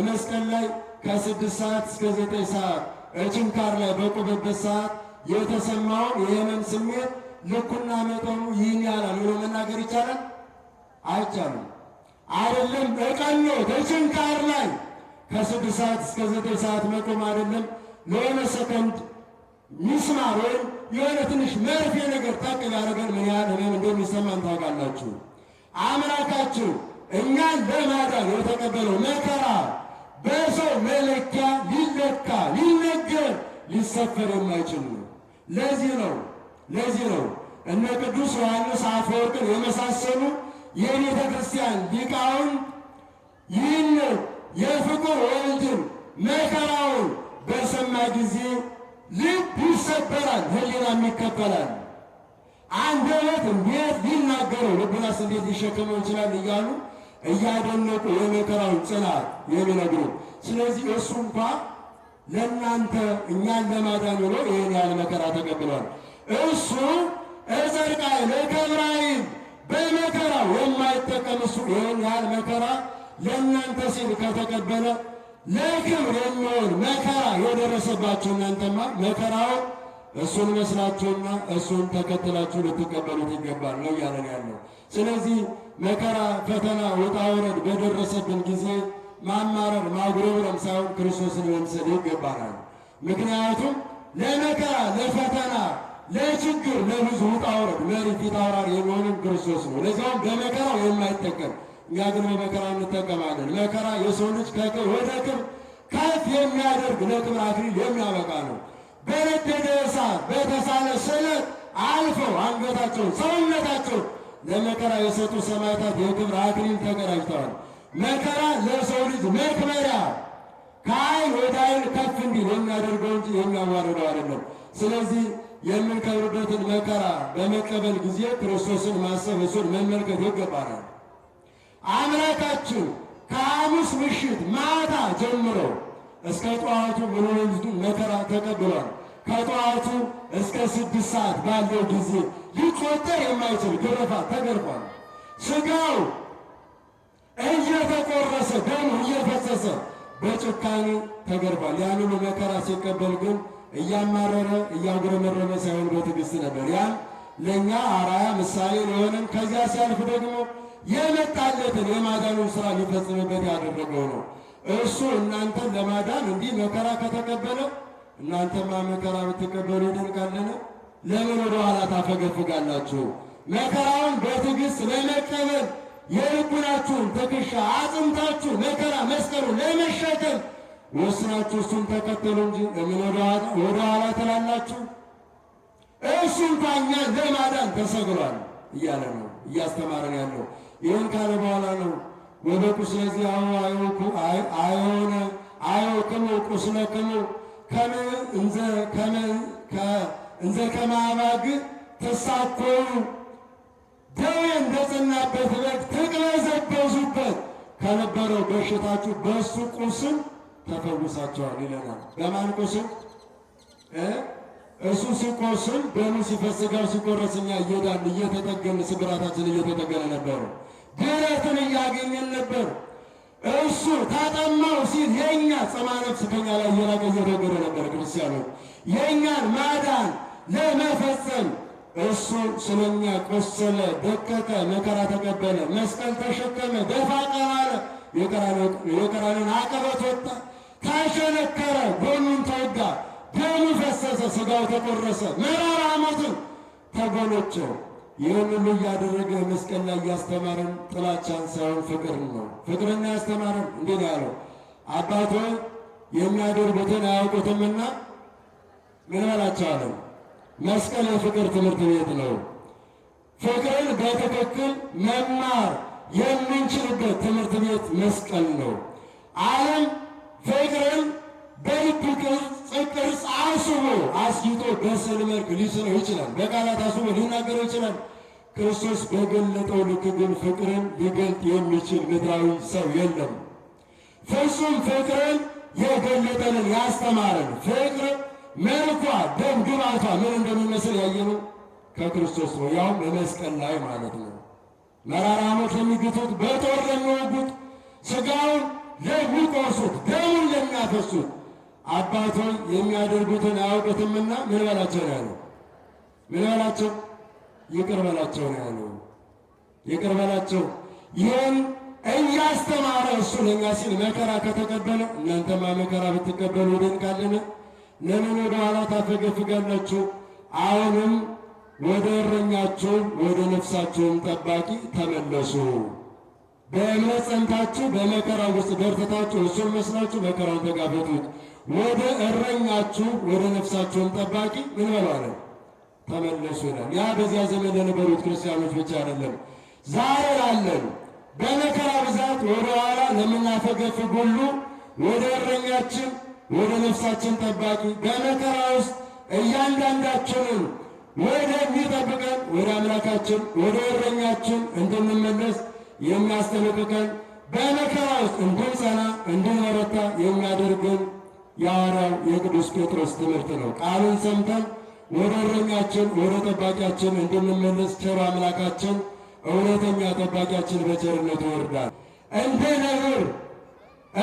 መስቀል ላይ ከ6 ሰዓት እስከ 9 ሰዓት ችንካር ላይ በቆመበት ሰዓት የተሰማውን የህመም ስሜት ልኩና መጠኑ ይህን ያህል ብሎ መናገር ይቻላል? አይቻልም። አይደለም በቀኖ በችንካር ላይ ከ6 ሰዓት እስከ 9 ሰዓት መቆም አይደለም ለሆነ ሰከንድ ሚስማር ወይም የሆነ ትንሽ መርፌ ነገር ጠቅ ያደረገን ምን ያህል ህመም እንደሚሰማን ታውቃላችሁ። አምላካችሁ እኛን ለማዳን የተቀበለው መከራ በሰው መለኪያ ሊለካ ሊነገር ሊሰፈር የማይችል ነው። ለዚህ ነው እነ ቅዱስ ዮሐንስ አፈወርቅን የመሳሰሉ የቤተ ክርስቲያን ሊቃውን ይህን የፍቁር ወልድን መከራውን በሰማ ጊዜ ልብ ይሰበራል፣ ህሊናም ይከበላል። አንደበት እንዴት ሊናገረው ልቡናስ እንዴት ሊሸከመው ይችላል እያሉ እያደነቁ የመከራውን ጽናት የሚነግሩ። ስለዚህ እሱ እንኳ ለእናንተ እኛን ለማዳን ብሎ ይህን ያህል መከራ ተቀብሏል። እሱ እጸድቃኤል እከብራኤል በመከራው የማይጠቀም እሱ ይህን ያህል መከራ ለእናንተ ሲል ከተቀበለ ለክብር የሚሆን መከራ የደረሰባችሁ እናንተማ መከራው እሱን መስላችሁና እሱን ተከትላችሁ ልትቀበሉት ይገባል ነው እያለን ያለው። ስለዚህ መከራ፣ ፈተና፣ ውጣ ውረድ በደረሰብን ጊዜ ማማረር ማጉረምረም ሳይሆን ክርስቶስን መምሰል ይገባናል። ምክንያቱም ለመከራ፣ ለፈተና፣ ለችግር፣ ለብዙ ውጣ ውረድ መሪ ፊት አውራሪ የሚሆንን ክርስቶስ ነው። ለዚያውም በመከራው የማይጠቀም እኛ ግን በመከራ እንጠቀማለን። መከራ የሰው ልጅ ከክብር ወደ ክብር ከፍ የሚያደርግ ለክብር አክሊል የሚያበቃ ነው። በነደደ እሳት በተሳለ ስለት አልፈው አንገታቸውን ሰውነታቸውን ለመከራ የሰጡ ሰማዕታት የክብር አክሊል ተቀዳጅተዋል። መከራ ለሰው ልጅ መክበሪያ ከኃይል ወደ ኃይል ከፍ እንዲል የሚያደርገው እንጂ የሚያዋርደው አይደለም። ስለዚህ የምንከብርበትን መከራ በመቀበል ጊዜ ክርስቶስን ማሰብ፣ እሱን መመልከት ይገባናል። አምላካችን ከሐሙስ ምሽት ማታ ጀምሮ እስከ ጠዋቱ ሙሉ መከራ ተቀብሏል። ከጠዋቱ እስከ 6 ሰዓት ባለው ጊዜ ሊቆጠር የማይችል ግርፋት ተገርፏል። ሥጋው እየተቆረሰ ደሙ እየፈሰሰ በጭካኔ ተገርፏል። ያን ሁሉ መከራ ሲቀበል ግን እያማረረ እያጉረመረመ ሳይሆን በትዕግስት ነበር። ያን ለእኛ አርአያ ምሳሌ የሆነን ከዚያ ሲያልፍ ደግሞ የመጣለትን የማዳኑን ሥራ ሊፈጽምበት ያደረገው ነው። እሱ እናንተን ለማዳን እንዲህ መከራ ከተቀበለ እናንተማ መከራ ብትቀበሉ ይደንቃልን? ለምን ወደ ኋላ ታፈገፍጋላችሁ? መከራውን በትዕግስት ለመቀበል የልቡናችሁን ትከሻ አጽንታችሁ መከራ መስቀሉን ለመሸከም ወስናችሁ እሱን ተከተሉ እንጂ ለምን ወደ ኋላ ትላላችሁ? እሱ እንኳን እኛን ለማዳን ተሰቅሏል እያለ ነው እያስተማረን ያለው። ይህን ካለ በኋላ ነው ወደ ቁስለ ዚአሁ አየውክሙ ቁስለክሙ እንዘ ከመ አባግዕ ትሳኮሩ ደዌ እንደጸናበት በግ ትቅበዘበዙበት ከነበረው በሽታችሁ በእሱ ቁስል ተፈውሳችኋል ይለናል። በማን ቁስል? እሱ ሲቆስል ደሙ ሲፈስ ሥጋው ሲቆረስ እኛ እየዳን እየተጠገን ስብራታችን እየተጠገነ ነበሩ። ድኅነትን እያገኘን ነበር። እሱ ታጠማው ሲል የእኛ ጽማ ነፍስ ከኛ ላይ እየራቀ እየተወገደ ነበር። ክርስቲያኖች የእኛን ማዳን ለመፈጸም እሱ ስለኛ ቆሰለ፣ ደቀቀ፣ መከራ ተቀበለ፣ መስቀል ተሸከመ፣ ደፋ ቀና አለ፣ የቀራንዮን አቀበት ወጣ፣ ተሸነከረ፣ ጎኑን ተወጋ፣ ደሙ ፈሰሰ፣ ሥጋው ተቆረሰ፣ መራራ ሞትን ተጎነጨው። ይህን ሁሉ እያደረገ መስቀል ላይ እያስተማረን ጥላቻን ሳይሆን ፍቅርን ነው። ፍቅርና ያስተማረን እንዲህ ነው ያለው፣ አባት ሆይ የሚያደርጉትን አያውቁትምና ምን በላቸው አለው። መስቀል የፍቅር ትምህርት ቤት ነው። ፍቅርን በትክክል መማር የምንችልበት ትምህርት ቤት መስቀል ነው። ዓለም ፍቅርን በልብ ቅርጽ አስቦ አስጊጦ በስዕል መልክ ሊስለው ይችላል። በቃላት አስቦ ሊናገረው ይችላል። ክርስቶስ በገለጠው ልክ ግን ፍቅርን ሊገልጥ የሚችል ምድራዊ ሰው የለም። ፍጹም ፍቅርን የገለጠልን ያስተማረን ፍቅር መልኳ ደም ግባቷ ምን እንደሚመስል ያየነው ከክርስቶስ ነው። ያውም በመስቀል ላይ ማለት ነው። መራራ ሞት ለሚግቱት፣ በጦር ለሚወጉት፣ ሥጋውን ለሚቆርሱት፣ ደሙን ለሚያፈሱት አባቶች የሚያደርጉትን አያውቁትምና ምን በላቸው ነው ያለው? ምን በላቸው? ይቅር በላቸው ነው ያለው። ይቅር በላቸው። ይህን እያስተማረ እሱ ለእኛ ሲል መከራ ከተቀበለ እናንተማ መከራ ብትቀበሉ ይደንቃልን? ለምን ወደ ኋላ ታፈገፍጋላችሁ? አሁንም ወደ እረኛችሁ ወደ ነፍሳችሁም ጠባቂ ተመለሱ። በእምነት ጸንታችሁ በመከራ ውስጥ በርትታችሁ እሱን መስላችሁ መከራውን ተጋፈጡት። ወደ እረኛችሁ ወደ ነፍሳችሁም ጠባቂ ምን በሏለ? ተመለሱ ይላል። ያ በዚያ ዘመን ለነበሩት ክርስቲያኖች ብቻ አይደለም፣ ዛሬ ላለን በመከራ ብዛት ወደ ኋላ ለምናፈገፍግ ሁሉ ወደ እረኛችን ወደ ነፍሳችን ጠባቂ በመከራ ውስጥ እያንዳንዳችንን ወደሚጠብቀን ወደ አምላካችን ወደ እረኛችን እንድንመለስ የሚያስጠነቅቀን በመከራ ውስጥ እንድንጸና እንድንበረታ የሚያደርገን የሐዋርያው የቅዱስ ጴጥሮስ ትምህርት ነው። ቃሉን ሰምተን ወደ እረኛችን ወደ ጠባቂያችን እንድንመለስ ቸሩ አምላካችን እውነተኛ ጠባቂያችን በቸርነቱ ይወርዳል። እንደ ነብር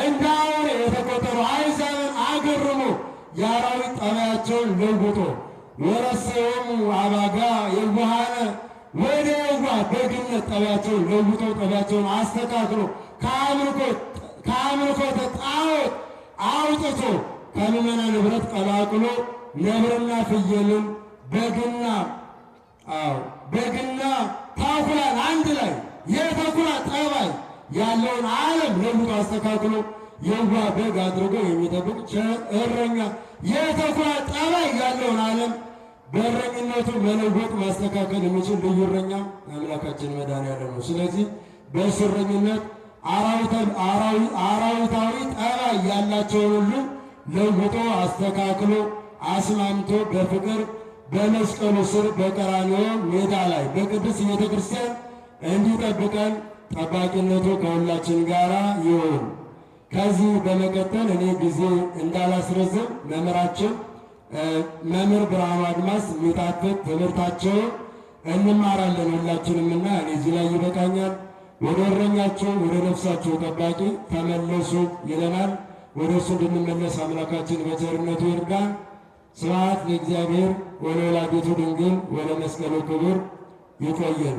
እንደ አውሬ የተቆጠሩ አሕዛብን አገርሞ የአራዊት ጠባያቸውን ለውጦ ወረሰዮሙ አባጋ የዋሃነ ወደ የዋህ በግነት ጠባያቸውን ለውጦ ጠባያቸውን አስተካክሎ ከአምልኮተ ጣዖት አውጥቶ ከምዕመናን ኅብረት ቀላቅሎ ነብርና ፍየልን በግና ተኩላን አንድ ላይ የተኩላ ጠባይ ያለውን ዓለም ለውጦ አስተካክሎ የዋህ በግ አድርጎ የሚጠብቅ እረኛ የተኩላ ጠባይ ያለውን ዓለም በእረኝነቱ መለወጥ ማስተካከል የሚችል ልዩ እረኛ አምላካችን መድኃኔዓለም ነው። ስለዚህ በእሱ እረኝነት አራዊታዊ ጠባይ ያላቸውን ሁሉ ለውጦ አስተካክሎ አስማምቶ በፍቅር በመስቀሉ ስር በቀራንዮ ሜዳ ላይ በቅድስት ቤተ ክርስቲያን እንዲጠብቀን ጠባቂነቱ ከሁላችን ጋር ይሁን። ከዚህ በመቀጠል እኔ ጊዜ እንዳላስረዝም መምህራችን መምህር ብርሃኑ አድማስ የሚጣፍጥ ትምህርታቸውን እንማራለን ሁላችንምና እኔ እዚህ ላይ ይበቃኛል። ወደ እረኛቸው ወደ ነፍሳቸው ጠባቂ ተመለሱ ይለናል። ወደ እሱ እንድንመለስ አምላካችን በቸርነቱ ይርዳን። ስብሐት ለእግዚአብሔር ወለወላዲቱ ድንግል ወለመስቀሉ ክቡር። ይቆየን።